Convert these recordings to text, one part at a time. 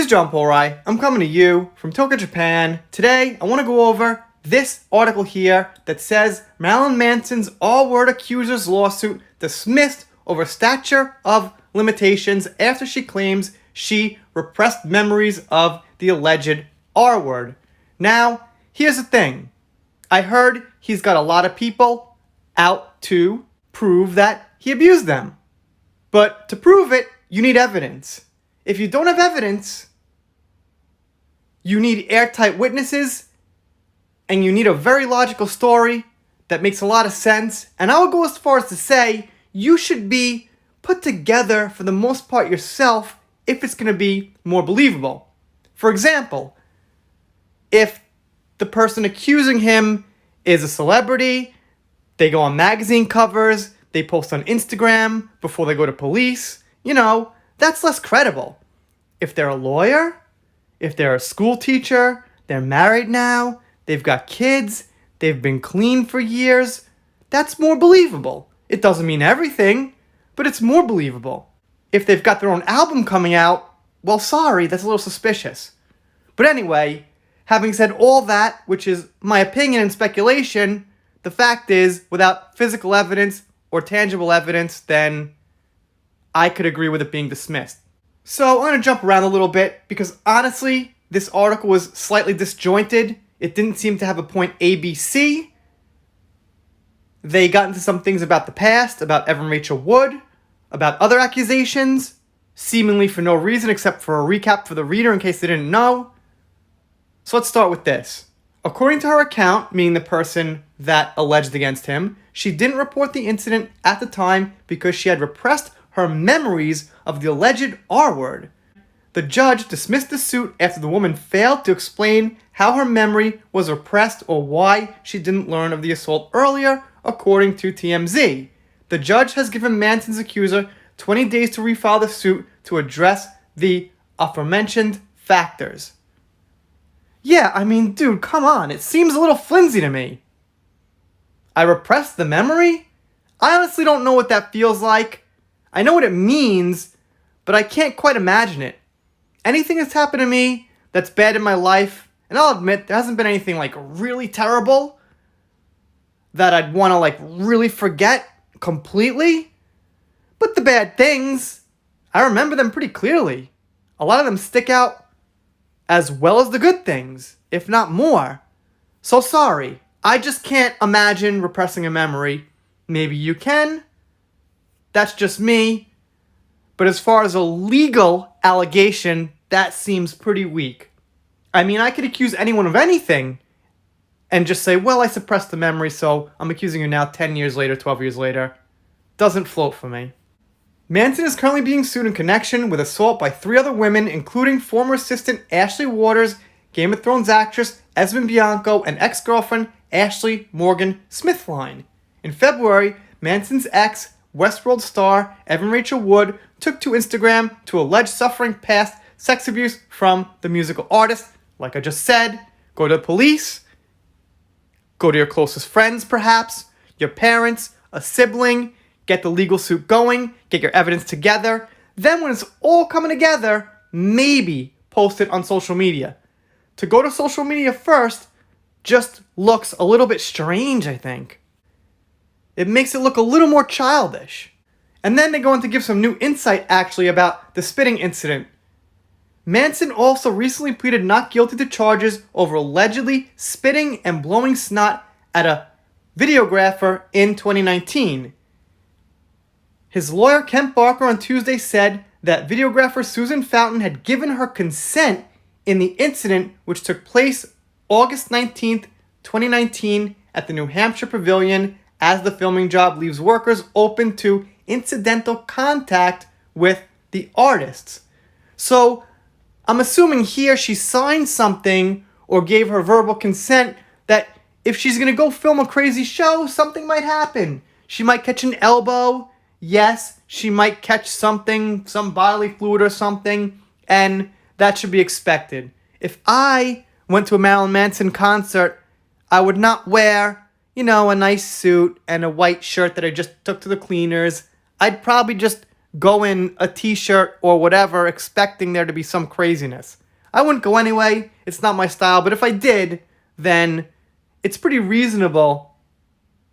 is John Polrai. I'm coming to you from Tokyo, Japan. Today, I want to go over this article here that says Marilyn Manson's all-word accusers lawsuit dismissed over statute of limitations after she claims she repressed memories of the alleged R-word. Now, here's the thing. I heard he's got a lot of people out to prove that he abused them. But to prove it, you need evidence. If you don't have evidence, you need airtight witnesses, and you need a very logical story that makes a lot of sense. And I would go as far as to say you should be put together for the most part yourself if it's going to be more believable. For example, if the person accusing him is a celebrity, they go on magazine covers, they post on Instagram before they go to police, that's less credible. If they're a lawyer, if they're a school teacher, they're married now, they've got kids, they've been clean for years, that's more believable. It doesn't mean everything, but it's more believable. If they've got their own album coming out, well, sorry, that's a little suspicious. But anyway, having said all that, which is my opinion and speculation, the fact is, without physical evidence or tangible evidence, then I could agree with it being dismissed. So I'm going to jump around a little bit because honestly, this article was slightly disjointed. It didn't seem to have a point A, B, C. They got into some things about the past, about Evan Rachel Wood, about other accusations, seemingly for no reason except for a recap for the reader in case they didn't know. So let's start with this. According to her account, meaning the person that alleged against him, she didn't report the incident at the time because she had repressed her memories of the alleged R-word. The judge dismissed the suit after the woman failed to explain how her memory was repressed or why she didn't learn of the assault earlier, according to TMZ. The judge has given Manson's accuser 20 days to refile the suit to address the aforementioned factors. Yeah, dude, come on. It seems a little flimsy to me. I repressed the memory? I honestly don't know what that feels like. I know what it means, but I can't quite imagine it. Anything that's happened to me that's bad in my life, and I'll admit there hasn't been anything really terrible that I'd want to really forget completely. But the bad things, I remember them pretty clearly. A lot of them stick out as well as the good things, if not more. So sorry, I just can't imagine repressing a memory. Maybe you can. That's just me. But as far as a legal allegation, that seems pretty weak. I could accuse anyone of anything and just say, well, I suppressed the memory, so I'm accusing you now 10 years later, 12 years later. Doesn't float for me. Manson is currently being sued in connection with assault by 3 other women, including former assistant Ashley Waters, Game of Thrones actress Esmond Bianco, and ex-girlfriend Ashley Morgan Smithline. In February, Manson's ex, Westworld star Evan Rachel Wood, took to Instagram to allege suffering past sex abuse from the musical artist. Like I just said, go to the police, go to your closest friends perhaps, your parents, a sibling, get the legal suit going, get your evidence together. Then when it's all coming together, maybe post it on social media. To go to social media first just looks a little bit strange, I think. It makes it look a little more childish. And then they go on to give some new insight actually about the spitting incident. Manson also recently pleaded not guilty to charges over allegedly spitting and blowing snot at a videographer in 2019. His lawyer, Kent Barker, on Tuesday said that videographer Susan Fountain had given her consent in the incident, which took place August 19th, 2019 at the New Hampshire Pavilion, as the filming job leaves workers open to incidental contact with the artists. So I'm assuming here she signed something or gave her verbal consent that if she's going to go film a crazy show, something might happen. She might catch an elbow. Yes, she might catch something, some bodily fluid or something, and that should be expected. If I went to a Marilyn Manson concert, I would not wear, a nice suit and a white shirt that I just took to the cleaners. I'd probably just go in a t-shirt or whatever expecting there to be some craziness. I wouldn't go anyway. It's not my style. But if I did, then it's pretty reasonable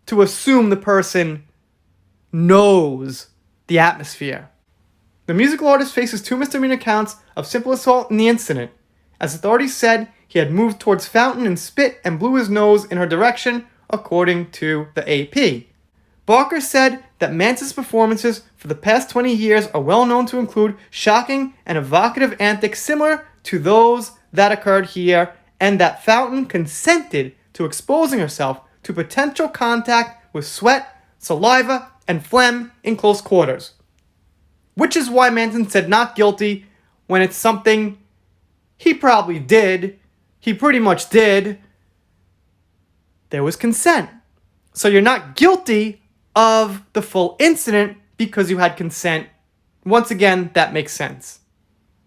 to assume the person knows the atmosphere. The musical artist faces 2 misdemeanor counts of simple assault in the incident. As authorities said, he had moved towards Fountain and spit and blew his nose in her direction, according to the AP. Barker said that Manson's performances for the past 20 years are well known to include shocking and evocative antics similar to those that occurred here, and that Fountain consented to exposing herself to potential contact with sweat, saliva, and phlegm in close quarters. Which is why Manson said not guilty when it's something he probably did. He pretty much did. There was consent. So you're not guilty of the full incident because you had consent. Once again, that makes sense.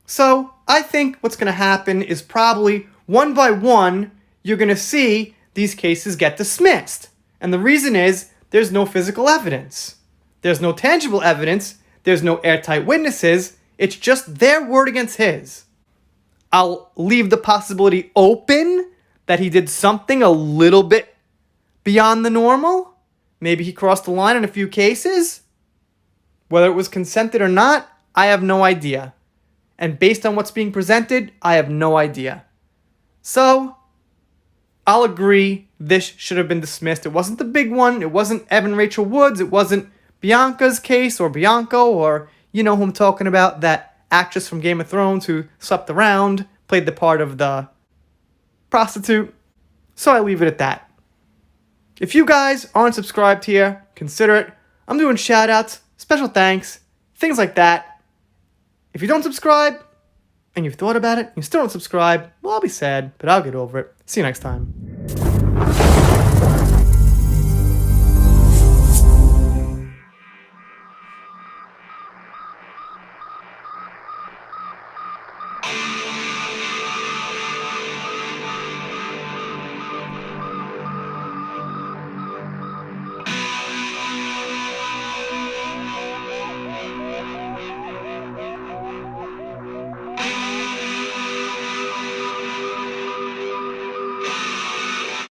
So I think what's going to happen is probably one by one, you're going to see these cases get dismissed. And the reason is there's no physical evidence. There's no tangible evidence. There's no airtight witnesses. It's just their word against his. I'll leave the possibility open that he did something a little bit beyond the normal. Maybe he crossed the line in a few cases. Whether it was consented or not, I have no idea. And based on what's being presented, I have no idea. So, I'll agree this should have been dismissed. It wasn't the big one. It wasn't Evan Rachel Wood's. It wasn't Bianca's case or Bianco or you know who I'm talking about, that actress from Game of Thrones who slept around, played the part of the prostitute. So I leave it at that. If you guys aren't subscribed here, consider it. I'm doing shout outs, special thanks, things like that. If you don't subscribe and you've thought about it and you still don't subscribe, well, I'll be sad, but I'll get over it. See you next time.